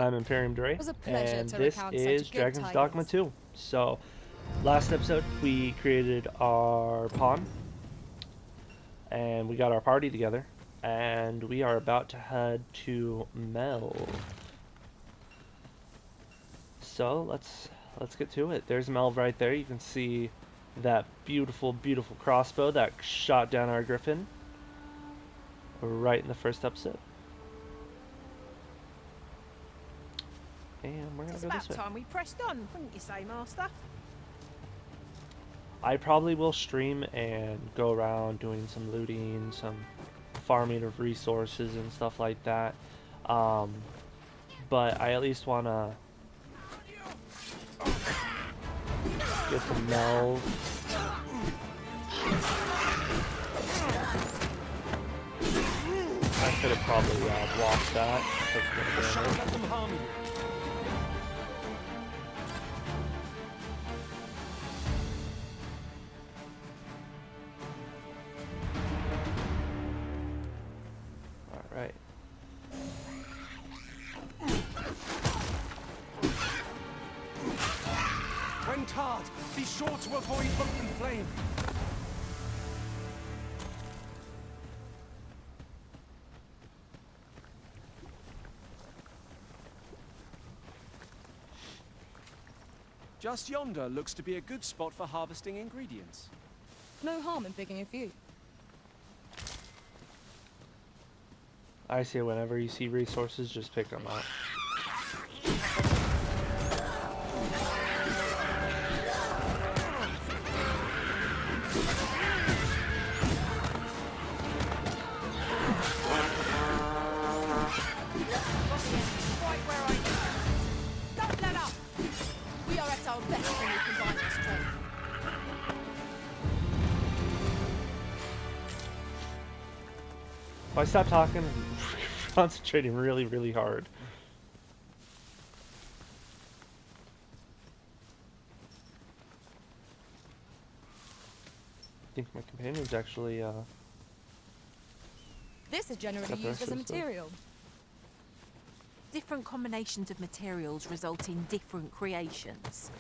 I'm Imperium Dre, It was a pleasure and to this recount such is good Dragon's Dogma tidings. 2. So, last episode we created our pawn, and we got our party together, and we are about to head to Mel. So let's get to it. There's Melv right there. You can see that beautiful, beautiful crossbow that shot down our griffin right in the first episode. And we're gonna It's go this about way. time we pressed on, wouldn't you say, Master? I probably will stream and go around doing some looting, some farming of resources and stuff like that. Um, but I at least want to get to Melv. I could have probably blocked that. Take a bit of damage. Let them harm you. Alright. When tarred, be sure to avoid open flame. Just yonder looks to be a good spot for harvesting ingredients. No harm in picking a few. I say whenever you see resources, just pick them up. Right where I am. Don't let up! We are at our best when we combine our strength. If I stop talking, I'm concentrating really, really hard. I think my companion's actually This is generally got the used rest as of a the stuff. material. Different combinations of materials result in different creations.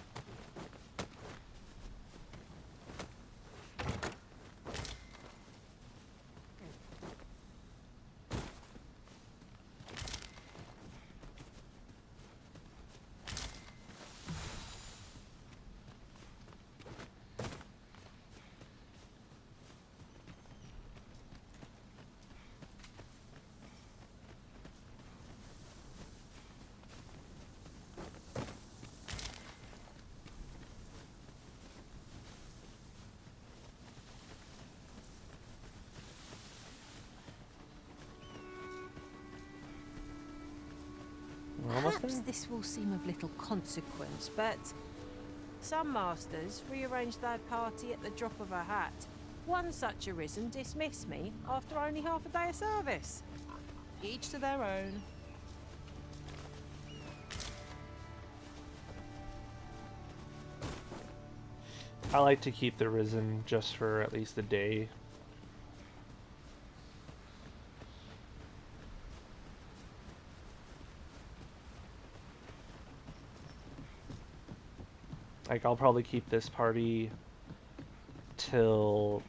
We're almost Perhaps there. this will seem of little consequence, but Some masters rearrange their party at the drop of a hat. One such arisen dismissed me after only half a day of service. Each to their own. I like to keep the Risen just for at least a day. Like, I'll probably keep this party till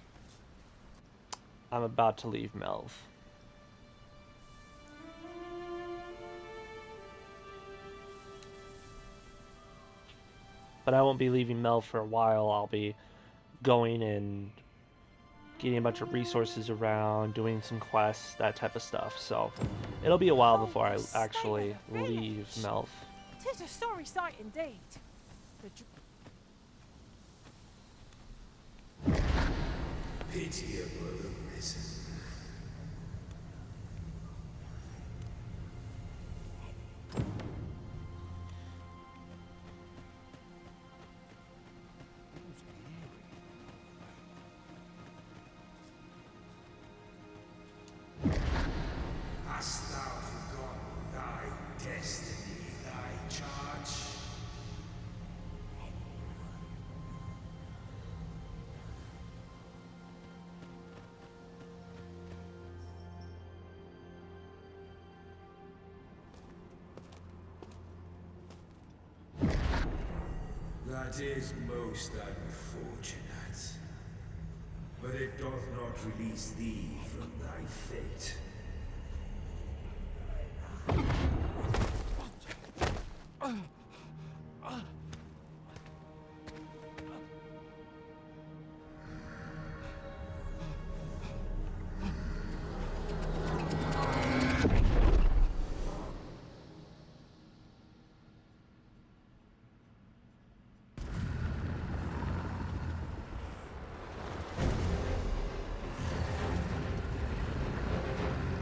I'm about to leave Melv. But I won't be leaving Melv for a while. I'll be going and getting a bunch of resources around, doing some quests, that type of stuff. So it'll be a while Oh, before I the state of actually the leave village. Melv. 'Tis a sorry sight indeed. The Pitiable Risen. Hast thou forgotten thy destiny, thy charge? That is most unfortunate. But it doth not release thee from thy fate.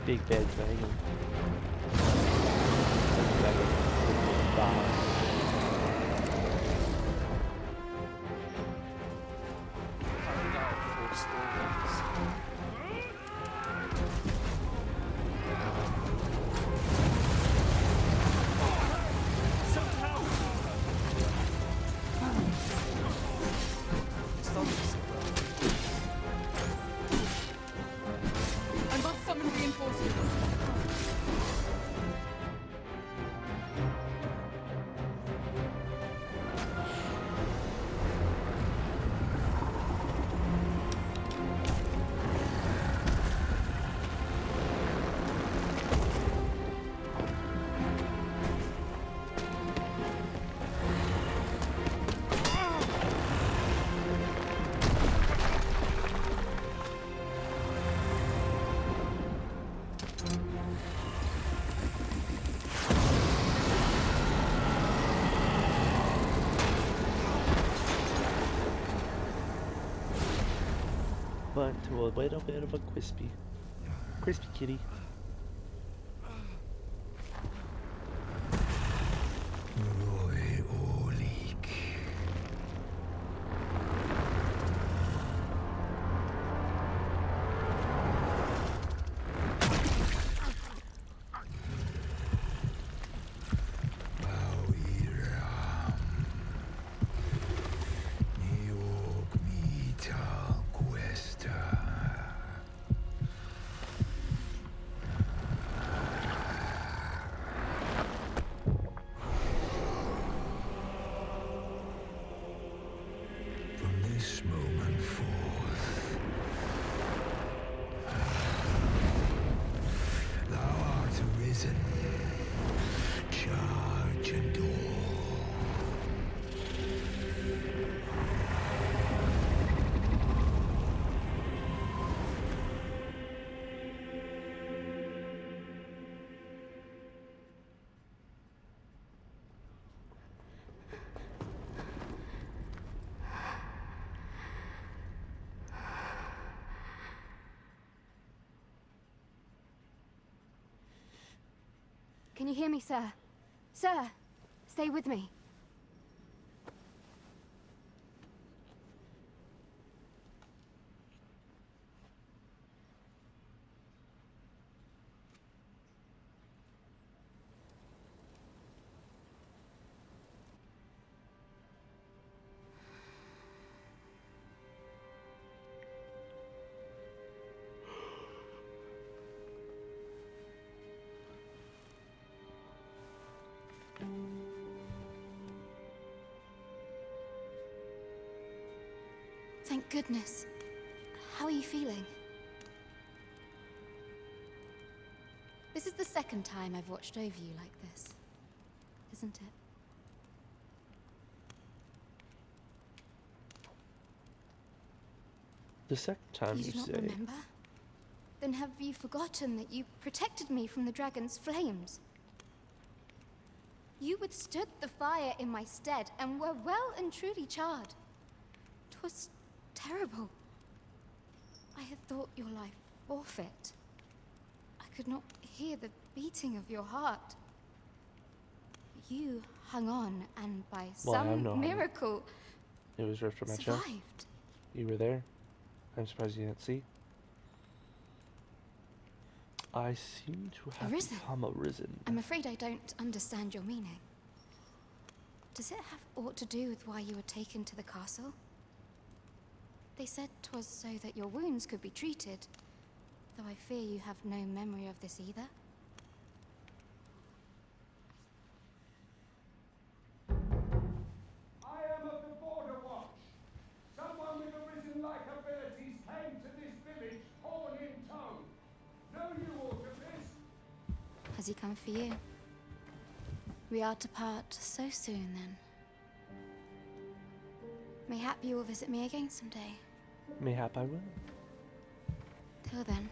Big bad dragon. Boss. Carried out 4 stories. Some help! I must summon reinforcements. But to a little bit of a crispy kitty. Roy Orleek. Bauiram. Niog Mita Cuesta. From this moment forth, thou art arisen. Charge and all. Can you hear me, sir? Sir, stay with me. Thank goodness. How are you feeling? This is the second time I've watched over you like this, isn't it? The second time You you do not say. remember? Then have you forgotten that you protected me from the dragon's flames? You withstood the fire in my stead and were well and truly charred. 'Twas terrible. I had thought your life forfeit. I could not hear the beating of your heart. You hung on and by Well, I have some no heart. miracle It was ripped from my chest. survived. You were there. I'm surprised you didn't see. I seem to have Arisen? become arisen. I'm afraid I don't understand your meaning. Does it have aught to do with why you were taken to the castle? They said 'twas so that your wounds could be treated, though I fear you have no memory of this either. I am a he come for you? We are to part so soon, then. Mayhap you will visit me again someday. Mayhap I will. Till then,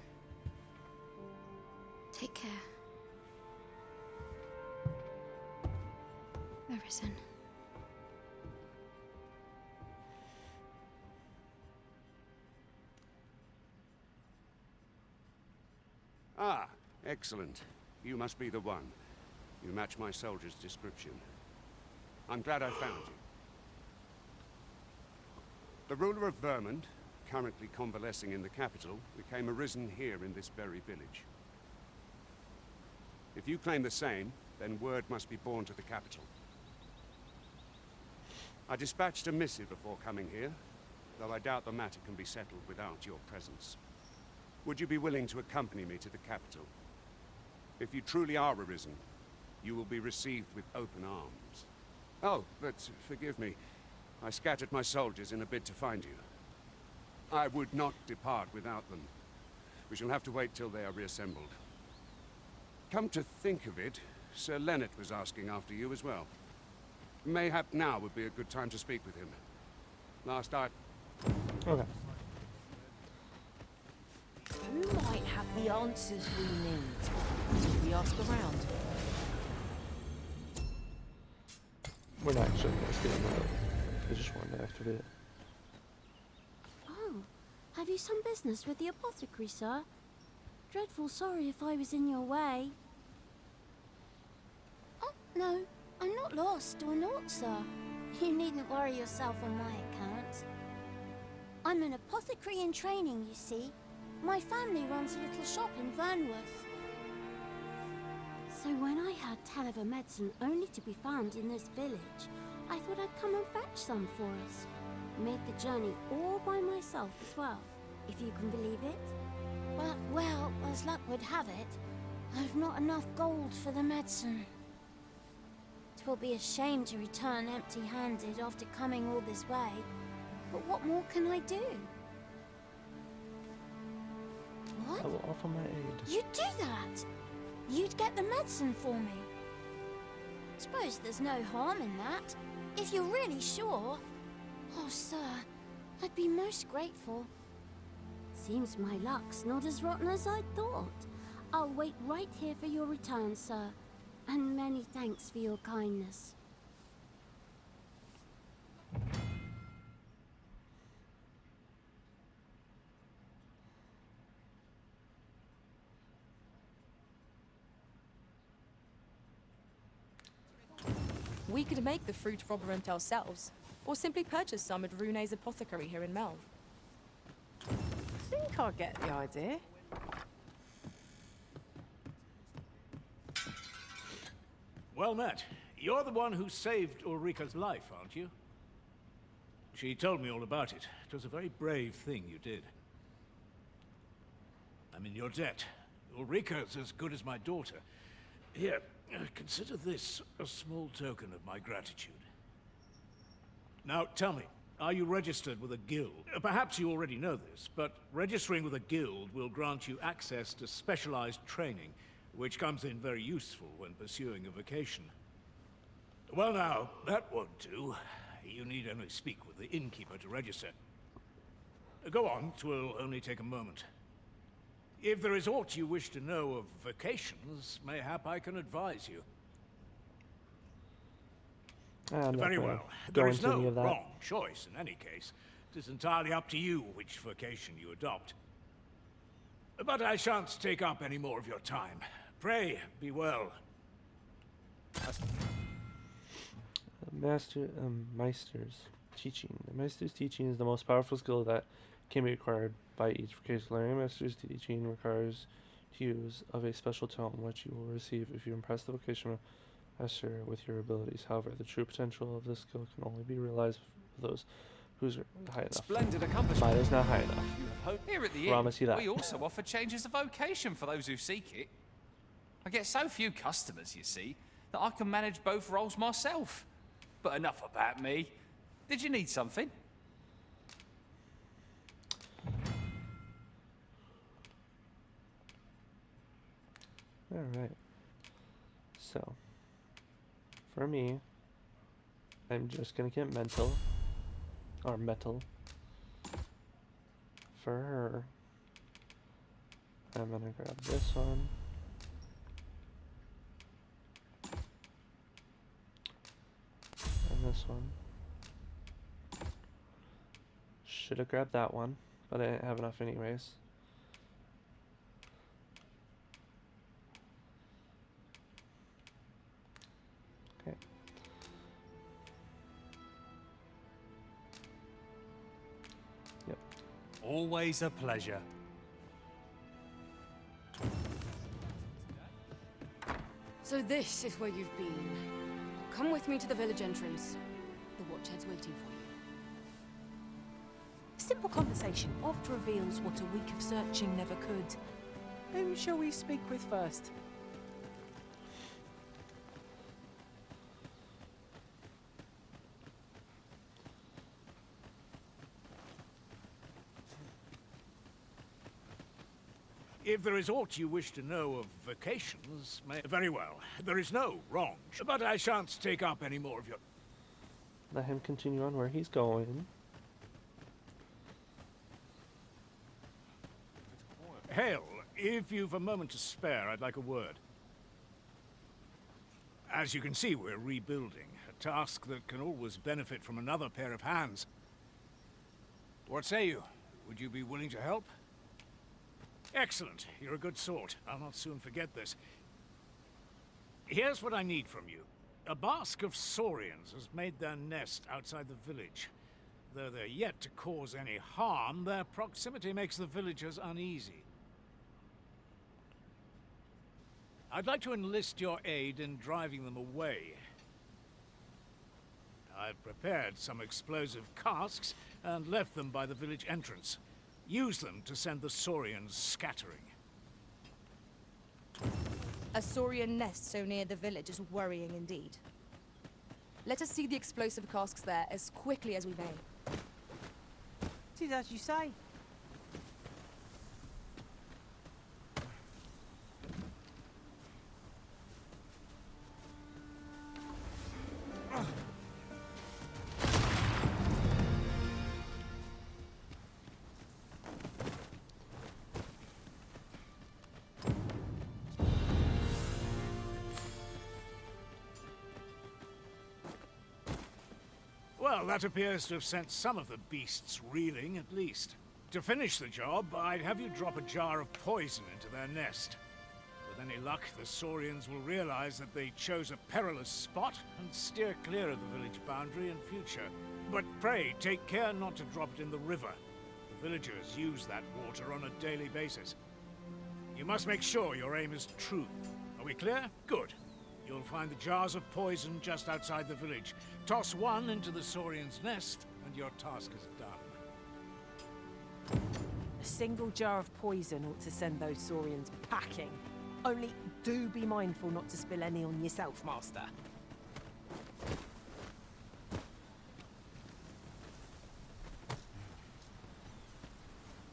take care. Arisen. Ah, excellent. You must be the one. You match my soldier's description. I'm glad I found you. The ruler of Vermund, currently convalescing in the capital, became arisen here in this very village. If you claim the same, then word must be borne to the capital. I dispatched a missive before coming here, though I doubt the matter can be settled without your presence. Would you be willing to accompany me to the capital? If you truly are arisen, you will be received with open arms. Oh, but forgive me. I scattered my soldiers in a bid to find you. I would not depart without them. We shall have to wait till they are reassembled. Come to think of it, Sir Leonard was asking after you as well. Mayhap now would be a good time to speak with him. Last I... Okay. Who might have the answers we need? Should we ask around? We're not actually going to steal that. I just wanted to activate it. Oh, have you some business with the apothecary, sir? Dreadful sorry if I was in your way. Oh, no, I'm not lost or naught, sir. You needn't worry yourself on my account. I'm an apothecary in training, you see. My family runs a little shop in Vernworth. So when I heard tell of a medicine only to be found in this village, I thought I'd come and fetch some for us. Made the journey all by myself as well, if you can believe it. But, well, as luck would have it, I've not enough gold for the medicine. 'Twill be a shame to return empty-handed after coming all this way. But what more can I do? What? I will offer my aid. You'd do that? You'd get the medicine for me? Suppose there's no harm in that, if you're really sure. Oh, sir, I'd be most grateful. Seems my luck's not as rotten as I thought. I'll wait right here for your return, sir. And many thanks for your kindness. We could make the fruit froberant ourselves, or simply purchase some at Rune's apothecary here in Melv. I think I get the idea. Well met. You're the one who saved Ulrika's life, aren't you? She told me all about it. It was a very brave thing you did. I'm in your debt. Ulrika's as good as my daughter. Here, consider this a small token of my gratitude. Now, tell me, are you registered with a guild? Perhaps you already know this, but registering with a guild will grant you access to specialized training, which comes in very useful when pursuing a vocation. Well now, that won't do. You need only speak with the innkeeper to register. Go on, 'twill only take a moment. If there is aught you wish to know of vocations, mayhap I can advise you. I'm not Very gonna well. go There is into any no of that. wrong choice in any case. It is entirely up to you which vocation you adopt. But I shan't take up any more of your time. Pray, be well. Meister's teaching. The Meister's teaching is the most powerful skill that can be acquired by each vocation. Learning a Meister's teaching requires to use of a special talent which you will receive if you impress the vocation master with your abilities. However, the true potential of this skill can only be realized for those who's high enough. Splendid accomplishment. Mine is not high enough. You have hope. Here at the Promise you inn, that. we also offer changes of vocation for those who seek it. I get so few customers, you see, that I can manage both roles myself. But enough about me. Did you need something? Alright. So, for me, I'm just gonna get mental, or metal. For her, I'm gonna grab this one. And this one. Should have grabbed that one, but I didn't have enough anyways. Okay. Yep. Always a pleasure. So this is where you've been. Come with me to the village entrance. The watchhead's waiting for you. Simple conversation oft reveals what a week of searching never could. Whom shall we speak with first? If there is aught you wish to know of vacations, very well. There is no wrong. But I shan't take up any more of your... Let him continue on where he's going. Hale, if you've a moment to spare, I'd like a word. As you can see, we're rebuilding. A task that can always benefit from another pair of hands. What say you? Would you be willing to help? Excellent. You're a good sort. I'll not soon forget this. Here's what I need from you. A basque of saurians has made their nest outside the village. Though they're yet to cause any harm, their proximity makes the villagers uneasy. I'd like to enlist your aid in driving them away. I've prepared some explosive casks and left them by the village entrance. Use them to send the saurians scattering. A saurian nest so near the village is worrying indeed. Let us see the explosive casks there as quickly as we may. It is as you say. Well, that appears to have sent some of the beasts reeling, at least. To finish the job, I'd have you drop a jar of poison into their nest. With any luck, the saurians will realize that they chose a perilous spot and steer clear of the village boundary in future. But pray, take care not to drop it in the river. The villagers use that water on a daily basis. You must make sure your aim is true. Are we clear? Good. You'll find the jars of poison just outside the village. Toss one into the saurian's nest, and your task is done. A single jar of poison ought to send those saurians packing. Only do be mindful not to spill any on yourself, Master.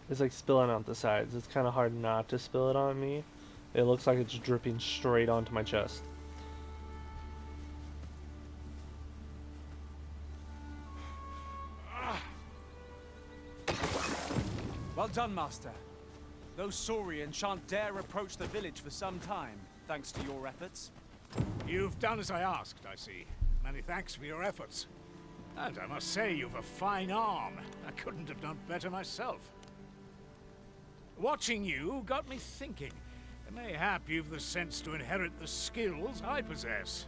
It's like spilling out the sides. It's kind of hard not to spill it on me. It looks like it's dripping straight onto my chest. Well done, Master. Those saurians shan't dare approach the village for some time, thanks to your efforts. You've done as I asked, I see. Many thanks for your efforts. And I must say, you've a fine arm. I couldn't have done better myself. Watching you got me thinking. Mayhap you've the sense to inherit the skills I possess.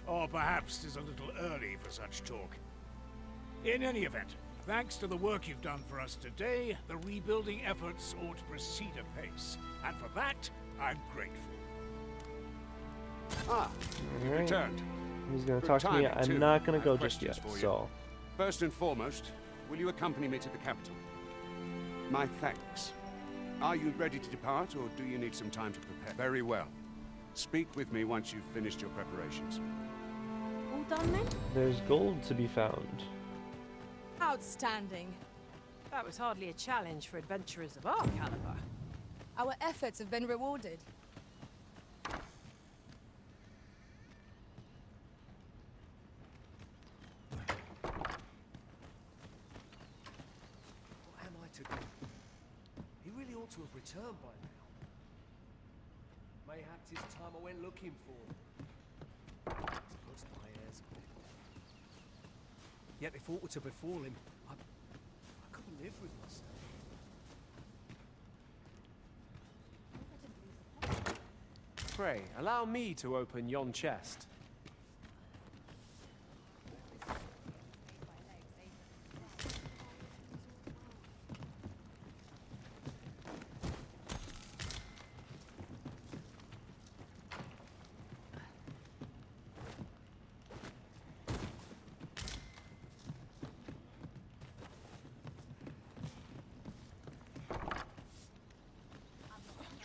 Or perhaps 'tis a little early for such talk. In any event, thanks to the work you've done for us today, the rebuilding efforts ought to proceed apace. And for that, I'm grateful. Ah, you Alright. returned. He's gonna Good talk to me. timing, I'm too. not gonna I go have just questions yet. for you. So, First and foremost, will you accompany me to the capital? My thanks. Are you ready to depart, or do you need some time to prepare? Very well. Speak with me once you've finished your preparations. All done then? there's gold to be found. Outstanding. That was hardly a challenge for adventurers of our caliber. Our efforts have been rewarded. ought to have returned by now. Mayhap 'tis time I went looking for them. It's lost my heirs a bit. Yet if aught were to befall him, I couldn't live with myself. Pray, allow me to open yon chest.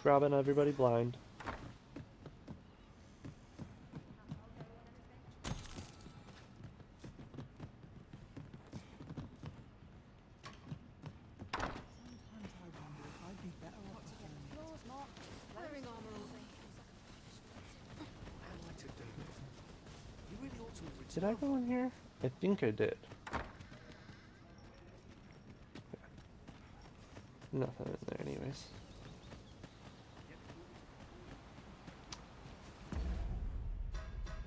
Robbing everybody blind. Did I go in here? I think I did. Nothing in there anyways.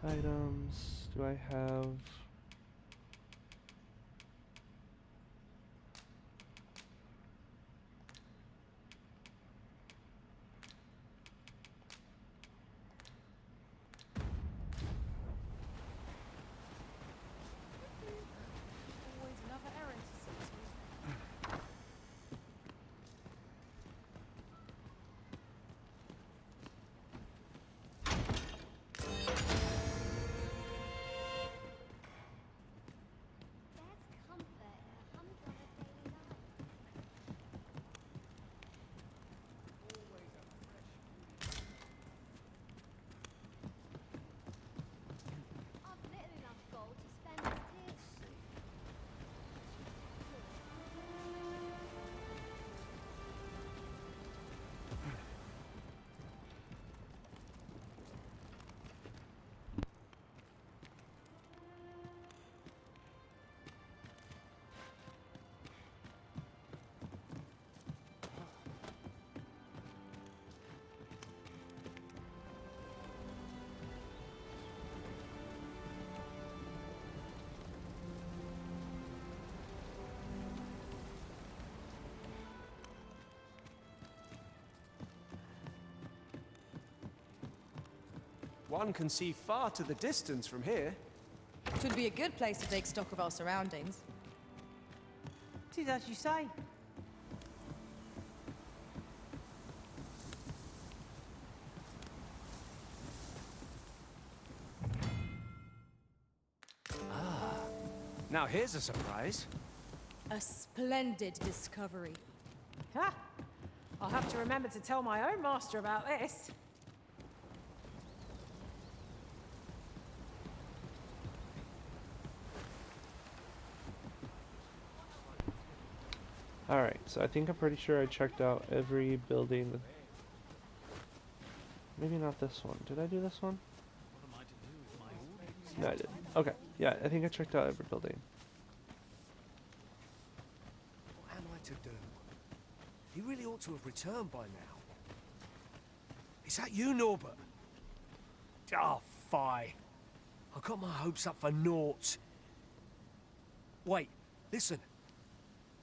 Items, do I have... Always another errand to see to. One can see far to the distance from here. Should be a good place to take stock of our surroundings. Tis as you say. Now here's a surprise. A splendid discovery. Ha! I'll have to remember to tell my own master about this. Alright, so I think I'm pretty sure I checked out every building. Maybe not this one. Did I do this one? No, I didn't. Okay, yeah, I think I checked out every building. What am I to do? He really ought to have returned by now. Is that you, Norbert? Oh, fie. I got my hopes up for naught. Wait, listen.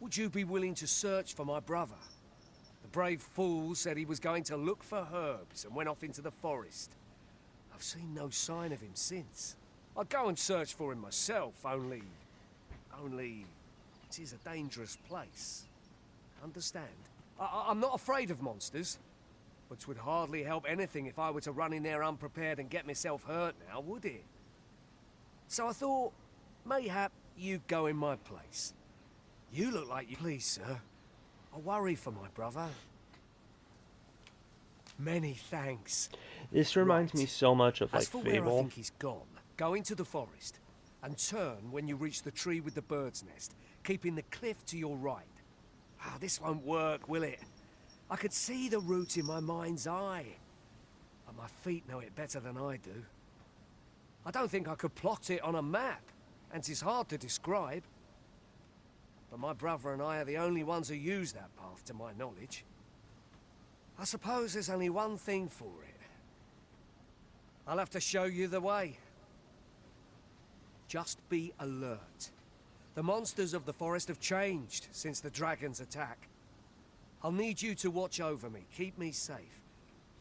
Would you be willing to search for my brother? The brave fool said he was going to look for herbs and went off into the forest. I've seen no sign of him since. I'd go and search for him myself, only it is a dangerous place. Understand? I'm not afraid of monsters, but 'twould hardly help anything if I were to run in there unprepared and get myself hurt now, would it? So I thought, mayhap you'd go in my place. You look like you... Please, sir. I worry for my brother. Many thanks. This reminds me so much of, like, As for where I Fable. think he's gone, go into the forest and turn when you reach the tree with the bird's nest, keeping the cliff to your right. Ah, this won't work, will it? I could see the route in my mind's eye, but my feet know it better than I do. I don't think I could plot it on a map, and 'tis hard to describe. But my brother and I are the only ones who use that path, to my knowledge. I suppose there's only one thing for it. I'll have to show you the way. Just be alert. The monsters of the forest have changed since the dragon's attack. I'll need you to watch over me, keep me safe.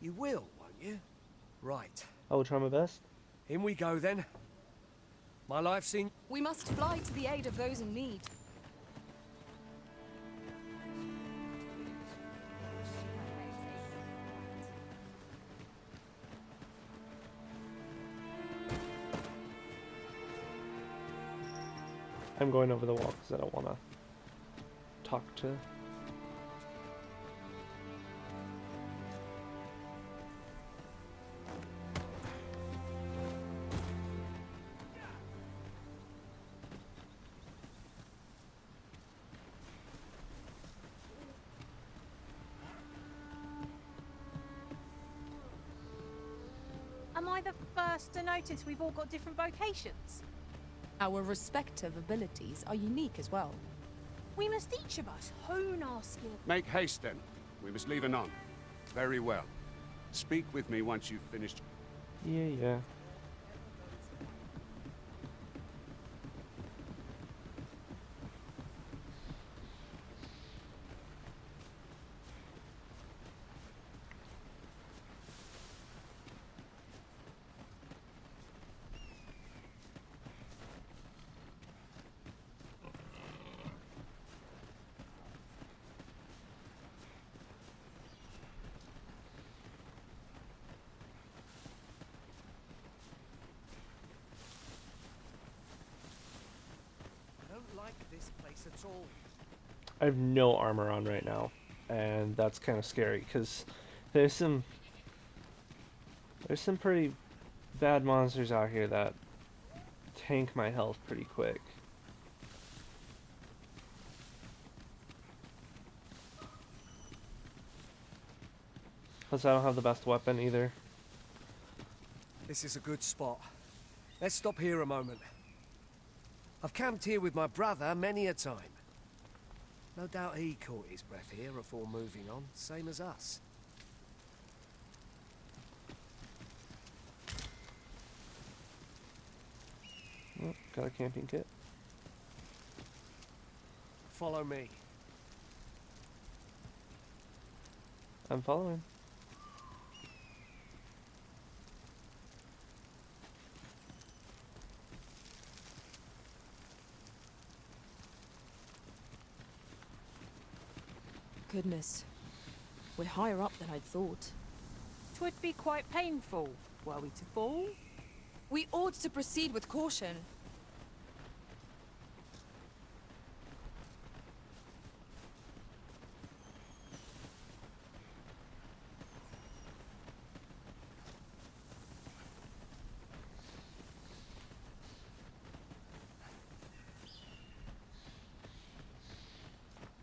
You will, won't you? Right. I will try my best. In we go then. My life's in... We must fly to the aid of those in need. I'm going over the wall because I don't want to talk to... Am I the first to notice we've all got different vocations? Our respective abilities are unique as well. We must each of us hone our skill. Make haste then. We must leave anon. Very well. Speak with me once you've finished. Yeah. I don't like this place at all. I have no armor on right now, and that's kind of scary because there's some pretty bad monsters out here that tank my health pretty quick. Plus I don't have the best weapon either. This is a good spot. Let's stop here a moment. I've camped here with my brother many a time. No doubt he caught his breath here before moving on, same as us. Oh, got a camping kit. Follow me. I'm following. Goodness. We're higher up than I'd thought. 'Twould be quite painful, were we to fall. We ought to proceed with caution.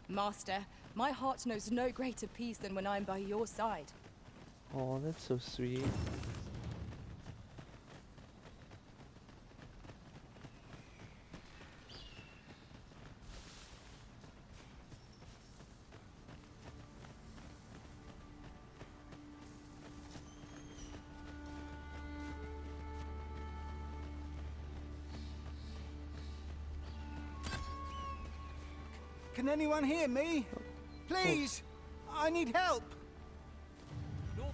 Master, my heart knows no greater peace than when I'm by your side. Oh, that's so sweet. Can anyone hear me? Please! I need help! Norbert,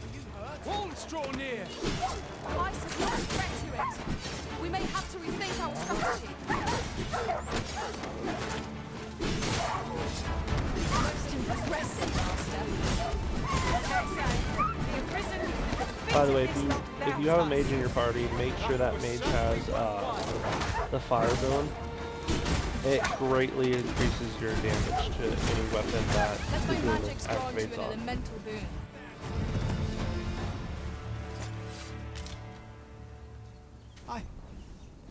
are you hurt? Wolves draw near! Ice is not a threat to it. We may have to rethink our strategy. Most impressive, Master. By the way, if you have a mage in your party, make sure that mage has the fire zone. It greatly increases your damage to any weapon that Let the my boon magic grant you activates an on. elemental boon.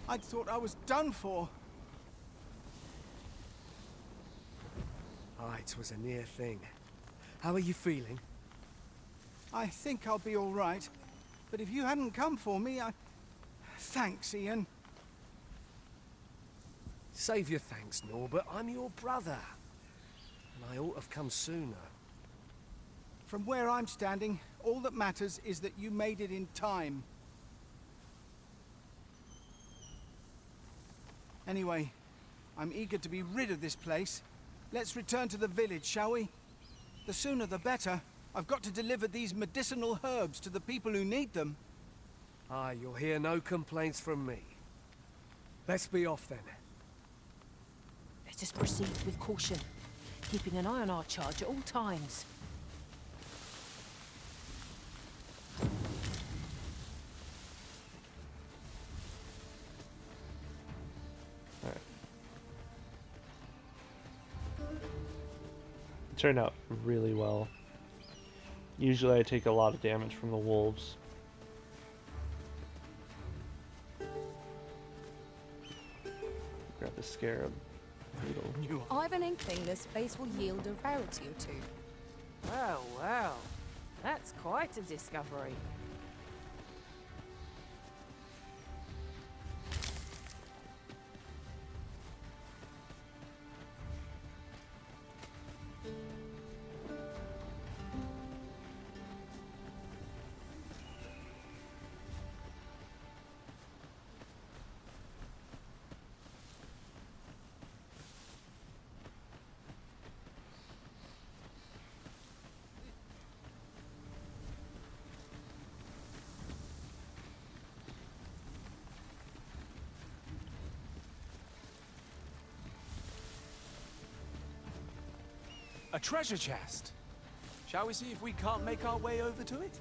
I thought I was done for. It was a near thing. How are you feeling? I think I'll be all right. But if you hadn't come for me, Thanks, Ian. Save your thanks, Norbert. I'm your brother. And I ought to have come sooner. From where I'm standing, all that matters is that you made it in time. Anyway, I'm eager to be rid of this place. Let's return to the village, shall we? The sooner the better. I've got to deliver these medicinal herbs to the people who need them. Ah, you'll hear no complaints from me. Let's be off then. Let us proceed with caution, keeping an eye on our charge at all times. It turned out really well. Usually I take a lot of damage from the wolves. Grab the scarab. Beetle. I've an inkling this place will yield a rarity or two. Well, well. That's quite a discovery. A treasure chest. Shall we see if we can't make our way over to it?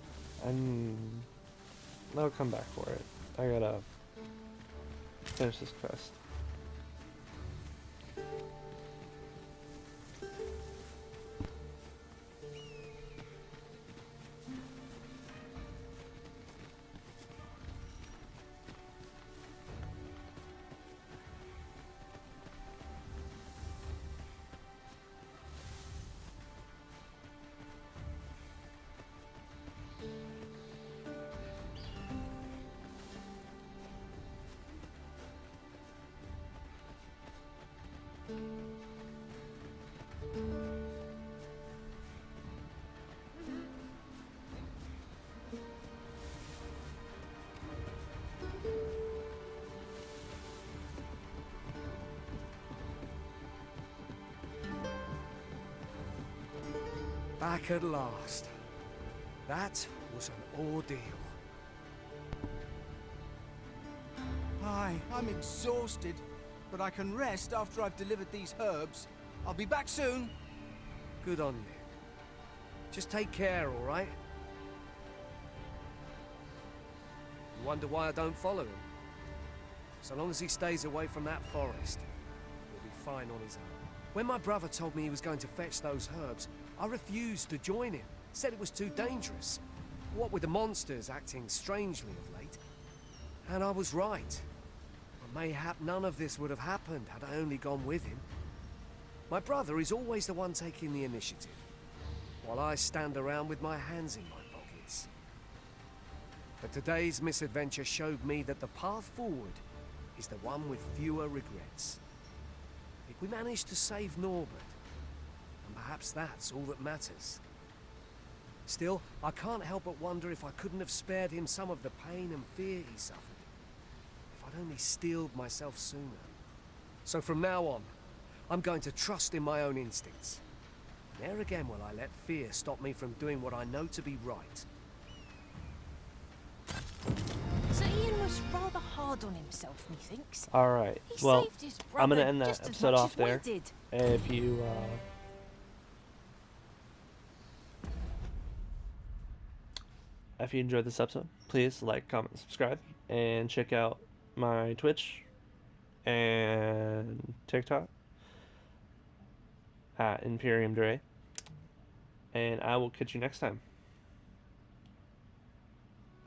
I'll come back for it. I gotta finish this quest. Back at last. That was an ordeal. Aye, I'm exhausted, but I can rest after I've delivered these herbs. I'll be back soon. Good on you. Just take care, all right? You wonder why I don't follow him? So long as he stays away from that forest, he'll be fine on his own. When my brother told me he was going to fetch those herbs, I refused to join him. Said it was too dangerous. What with the monsters acting strangely of late. And I was right. But mayhap none of this would have happened had I only gone with him. My brother is always the one taking the initiative, while I stand around with my hands in my pockets. But today's misadventure showed me that the path forward is the one with fewer regrets. If we manage to save Norbert, and perhaps that's all that matters. Still, I can't help but wonder if I couldn't have spared him some of the pain and fear he suffered. If I'd only steeled myself sooner. So from now on, I'm going to trust in my own instincts. Ne'er again will I let fear stop me from doing what I know to be right. So Ian was rather hard on himself, methinks. Alright, He well, saved his I'm gonna brother end that just as episode much off as we there. did. If you enjoyed this episode, please like, comment, subscribe, and check out my Twitch and TikTok at Imperium Dre. And I will catch you next time.